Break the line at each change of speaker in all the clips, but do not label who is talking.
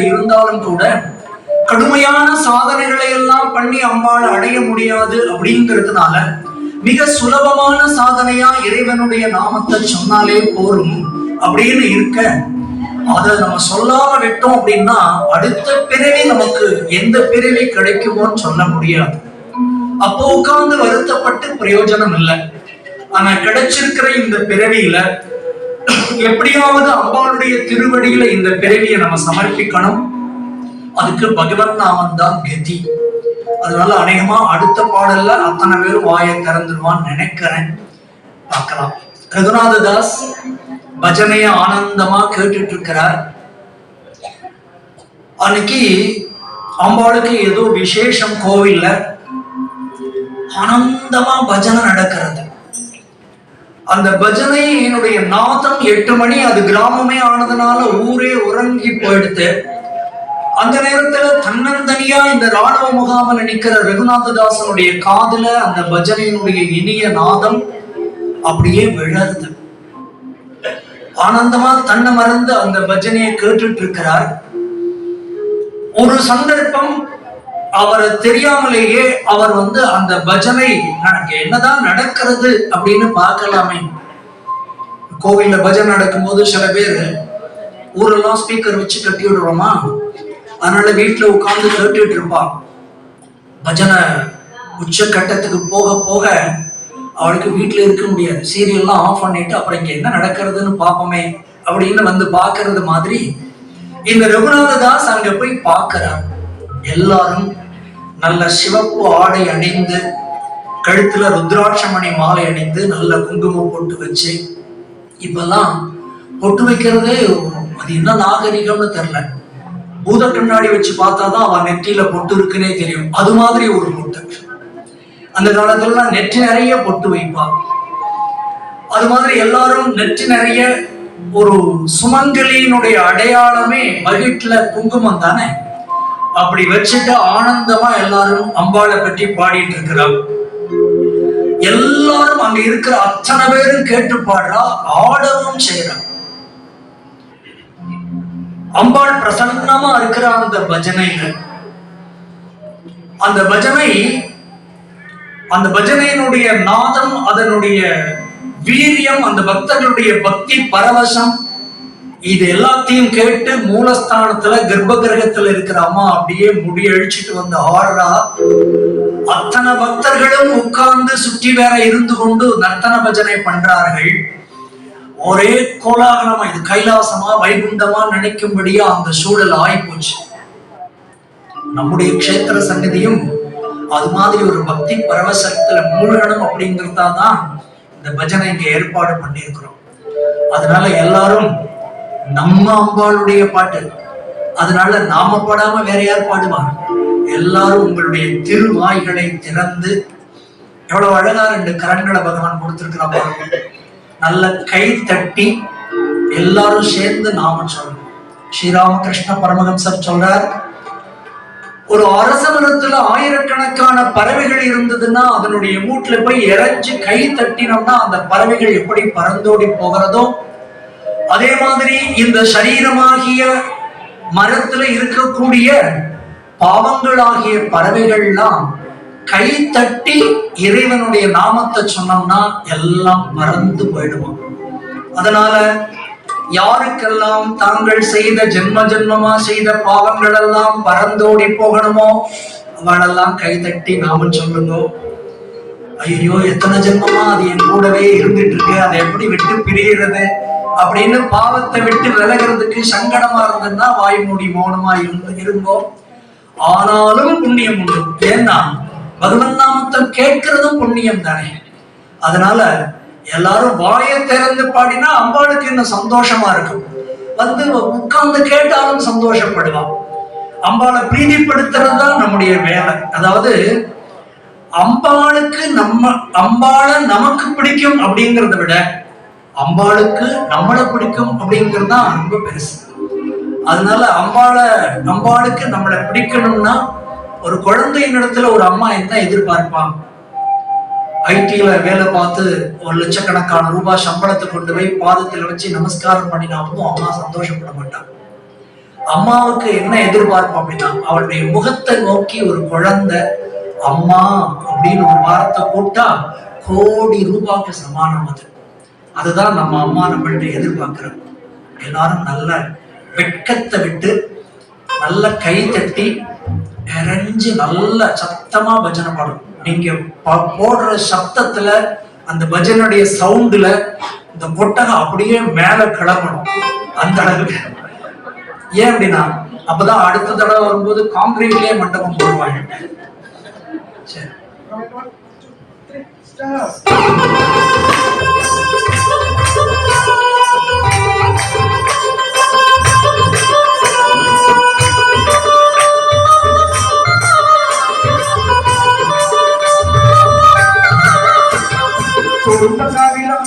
இருந்தாலும் கூட கடுமையான சாதனைகளை எல்லாம் பண்ணி அம்பாள் அடைய முடியாது அப்படிங்கிறதுனால மிக சுலபமான சாதனையா இறைவனுடைய நாமத்தை சொன்னாலே போரும் அப்படின்னு இருக்க, அதை நம்ம சொல்லாம விட்டோம் அப்படின்னா அடுத்த பிறவி நமக்கு எந்த பிறவி கிடைக்குமோன்னு சொல்ல முடியாது. அப்போ உட்கார்ந்து வருத்தப்பட்டு பிரயோஜனம் இல்லை. ஆனா கிடைச்சிருக்கிற இந்த பிறவியில எப்படியாவது அம்பாளுடைய திருவடியில இந்த பிறவியை நம்ம சமர்ப்பிக்கணும். அதுக்கு பகவன் நாமம் தான் கதி. அதனால அநேகமா அடுத்த பாடல்ல அத்தனை பேரும் வாயை திறந்துருவான்னு நினைக்கிறேன். பார்க்கலாம். ரகுநாததாஸ் பஜனைய ஆனந்தமா கேட்டுட்டு இருக்கிறார். அன்னைக்கு அம்பாளுக்கு ஏதோ விசேஷம், கோவில்ல ஆனந்தமா பஜனை நடக்கிறது. அந்த பஜனை என்னுடைய நாதம் 8 மணி, அது கிராமமே ஆனதுனால ஊரே உறங்கி போயிடுத்து. அந்த நேரத்துல தன்னந்தனியா இந்த ராணுவ முகாமில் நிக்கிற ரகுநாததாசனுடைய காதுல அந்த பஜனையினுடைய இனிய நாதம் அப்படியே விழருது. ஆனந்தமா தன்னை மறந்து அந்த பஜனையை கேட்டுட்டு இருக்கிறார். ஒரு சந்தர்ப்பம் அவரை தெரியாமலேயே அவர் அந்த பஜனை என்னதான் நடக்கிறது அப்படின்னு பார்க்கலாமே. கோவில்ல பஜனை நடக்கும் போது சில பேர் ஊரெல்லாம் ஸ்பீக்கர் வச்சு கட்டி விடுறோமா, அதனால வீட்டுல உட்கார்ந்து கேட்டுட்டு இருப்பான். பஜனை உச்ச கட்டத்துக்கு போக போக அவளுக்கு வீட்டுல இருக்க முடியாது. சீரியல்லாம் ஆஃப் பண்ணிட்டு அப்புறம் இங்க என்ன நடக்கிறதுன்னு பார்ப்போமே அப்படின்னு பாக்குறது மாதிரி இந்த ரகுநாததாஸ் அங்க போய் பார்க்கிறார். எல்லாரும் நல்ல சிவப்பு ஆடை அணிந்து, கழுத்துல ருத்ராட்சமணி மாலை அணிந்து, நல்ல குங்குமம் போட்டு வச்சு, இப்பெல்லாம் பொட்டு வைக்கிறதே அது என்ன நாகரிகம்னு தெரியல. பூத கண்ணாடி வச்சு பார்த்தாதான் அவன் நெற்றியில பொட்டு இருக்குன்னே தெரியும். அது மாதிரி ஒரு பொட்டு. அந்த காலத்துல நெற்றி நிறைய பொட்டு வைப்பான். அது மாதிரி எல்லாரும் நெற்றி நிறைய, ஒரு சுமங்கலியினுடைய அடையாளமே வகிட்டுல குங்குமம் தானே. அப்படி வச்சுட்டு ஆனந்தமா எல்லாரும் அம்பாளை பற்றி பாடிட்டு இருக்கிறாங்க. எல்லாரும் அங்க இருக்கிற அத்தனை பேரும் கேட்டு பாடுறா, ஆடவும் செய்யறாங்க. அம்பாள் பிரசன்னமா இருக்கிற அந்த பஜனையில, அந்த பஜனையினுடைய நாதம், அதனுடைய வீரியம், அந்த பக்தர்களுடைய பக்தி பரவசம், இது எல்லாத்தையும் கேட்டு மூலஸ்தானத்துல கர்ப்ப கிரகத்துல இருக்கிற அம்மா அப்படியே முடியழிச்சிட்டு ஆடுறா. அத்தனை பக்தர்களும் உட்கார்ந்து சுற்றி வேற இருந்து கொண்டு நர்த்தன பஜனை பண்றார்கள். ஒரே கோலாகலமா, இது கைலாசமா வைகுண்டமா நினைக்கும்படியா அந்த சூழல் ஆயிப்போச்சு. நம்முடைய க்ஷேத்திர சன்னதியும் அது மாதிரி ஒரு பக்தி பரவசத்துல மூழ்கணும் அப்படிங்கிறதான் இந்த பஜனை இங்க ஏற்பாடு பண்ணியிருக்கிறோம். அதனால எல்லாரும் நம்ம அம்பாளுடைய பாட்டு, அதனால நாம பாடாம வேற யார் பாடுவாங்க? எல்லாரும் உங்களுடைய திருவாய்களை திறந்து, எவ்வளவு அழகா 2 கரங்களை பகவான் கொடுத்திருக்கிறாங்க. நல்ல கை தட்டி எல்லாரும் சேர்ந்து நாமம் சொல்லணும். ஸ்ரீராமகிருஷ்ண பரமஹம்சர் சொல்றார், ஒரு அரச மரத்துல ஆயிரக்கணக்கான பறவைகள் இருந்ததுன்னா அதனுடைய மூட்டுல போய் இறைஞ்சு கை தட்டினோம்னா அந்த பறவைகள் எப்படி பறந்தோடி போகிறதோ, அதே மாதிரி இந்த சரீரமாகிய மரத்துல இருக்கக்கூடிய பாவங்களாகிய பறவைகள்லாம் கை தட்டி இறைவனுடைய நாமத்தை சொன்னோம்னா எல்லாம் மறந்து போயிடுவோம். அதனால யாருக்கெல்லாம் தாங்கள் செய்த ஜென்மமா செய்த பாவங்கள் எல்லாம் பறந்தோடி போகணுமோ அவளெல்லாம் கை தட்டி நாமம் சொல்லுங்க. ஐயோ, எத்தனை ஜென்மமா அது என் கூடவே இருந்துட்டு இருக்கு, அதை எப்படி விட்டு பிரிகிறது அப்படின்னு பாவத்தை விட்டு விலகிறதுக்கு சங்கடமா இருந்ததுன்னா வாய் மூடி மௌனமா இருங்கோ. ஆனாலும் புண்ணியம் உண்டு. ஏன்னா பகவன் நாமத்தை கேட்கிறதும் புண்ணியம் தானே. அதனால எல்லாரும் வாயை திறந்து பாடினா அம்பாளுக்கு இன்னும் சந்தோஷமா இருக்கும். உட்கார்ந்து கேட்டாலும் சந்தோஷப்படுவான். அம்பாளை பிரீதிப்படுத்துறது தான் நம்முடைய வேலை. அதாவது அம்பாளை நமக்கு பிடிக்கும் அப்படிங்கிறத விட அம்பாளுக்கு நம்மளை பிடிக்கும் அப்படிங்கிறது தான் ரொம்ப பெருசு. அதனால அம்பாளுக்கு நம்மளை பிடிக்கணும்னா, ஒரு குழந்தையின் இடத்துல ஒரு அம்மா என்ன எதிர்பார்ப்பான்? ஐடில வேலை பார்த்து 1 லட்சக்கணக்கான ரூபாய் சம்பளத்தை கொண்டு போய் பாதத்தில் வச்சு நமஸ்காரம் பண்ணினா அம்மா சந்தோஷப்பட மாட்டான். அம்மாவுக்கு என்ன எதிர்பார்ப்பு அப்படின்னா, அவளுடைய முகத்தை நோக்கி ஒரு குழந்தை அம்மா அப்படின்னு ஒரு வார்த்தை போட்டா கோடி ரூபாய்க்கு சமானம் அது. அதுதான் நம்ம அம்மா நம்மள்ட்ட எதிர்பார்க்கிறோம். எல்லாரும் நல்ல வெட்கத்தை விட்டு நல்ல கை தட்டி இறைஞ்சு நல்ல சத்தமா பஜனை பாடணும். நீங்க போடுற சப்தத்துல அந்த பஜனுடைய சவுண்டுல இந்த கொட்டகம் அப்படியே மேல கிளம்பணும். அந்த அளவுக்கு. ஏன் அப்படின்னா அப்பதான் அடுத்த தடவை வரும்போது காங்கிரீட்லயே மண்டபம் போடுவாங்க. சரி,
Narayana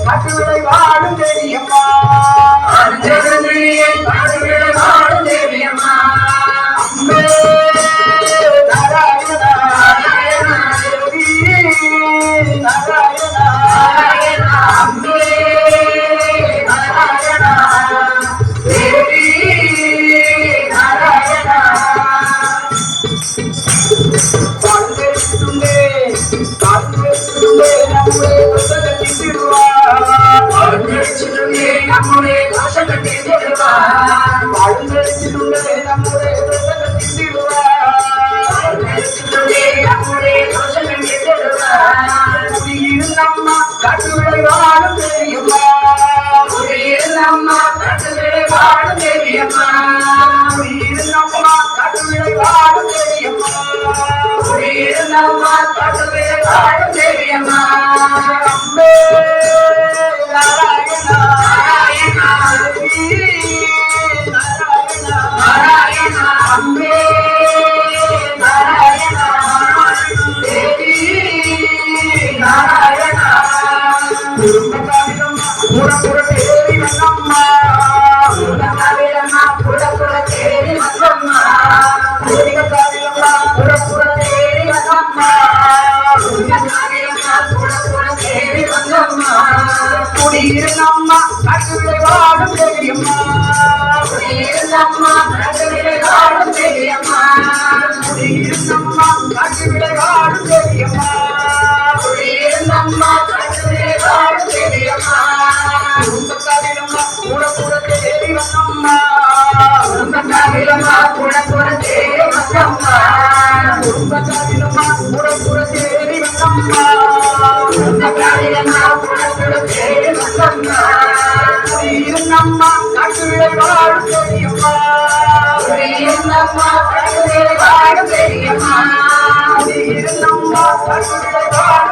காட்டுவிளை வாழும் தேவியம்மா காட்டுவிளை வாழும் தேவியம்மா அம்மே நாராயணா தேவி நாராயணா அம்மே நாராயணா தேவி நாராயணா வாழ்ந்துட்டுண்டே நம்முடைய புத்தகத்தை திருவார் வாழ்ந்துட்டுண்டே நம்முடைய கோஷத்தை திருவார் வாழ்ந்துட்டுண்டே நம்முடைய புத்தகத்தை திருவார் வாழ்ந்துட்டுண்டே நம்முடைய கோஷத்தை திருவார் குடியிருந்தம்மா காட்டுவிளை வாழும் தேவியம்மா குடியிருந்தம்மா காட்டுவிளை வாழும் தேவியம்மா குடியிருந்தம்மா காட்டுவிளை வாழும் தேவியம்மா குடியிருந்தம்மா காட்டுவிளை வாழும் தேவியம்மா அம்மே நாராயணா நாராயணா நாராயணா அம்மே நாராயணா தேவி நாராயணா குடும்பத்தாரிடம் புறப்புற தேவி வந்தம்மா குடும்பத்தாரிடம்மா புறப்புற தேவி வந்தம்மா குடும்பத்தாரிடம்மா புறப்புற தேவி வந்தம்மா குடும்பத்தாரிடம்மா புறப்புற தேவி வந்தம்மா குடியிருந்தம்மா காட்டுவிளை வாழும் தேவியம்மா குடியிருந்தம்மா காட்டுவிளை வாழும் தேவியம்மா குடியிருந்தம்மா காட்டுவிளை வாழும் தேவியம்மா குடியிருந்தம்மா காட்டுவிளை வாழும் தேவியம்மா குடும்பத்தாரிடம்மா புறப்புற தேவி வந்தம்மா குடும்பத்தாரிடம்மா புறப்புற தேவி வந்தம்மா குடும்பத்தாரிடம்மா புறப்புற தேவி வந்தம்மா குடும்பத்தாரிடம்மா புறப்புற தேவி வந்தம்மா குடியிருந்தம்மா காட்டுவிளை வாழும் தேவியம்மா குடியிருந்தம்மா காட்டுவிளை வாழும் தேவியம்மா குடியிருந்தம்மா காட்டுவிளை வாழும்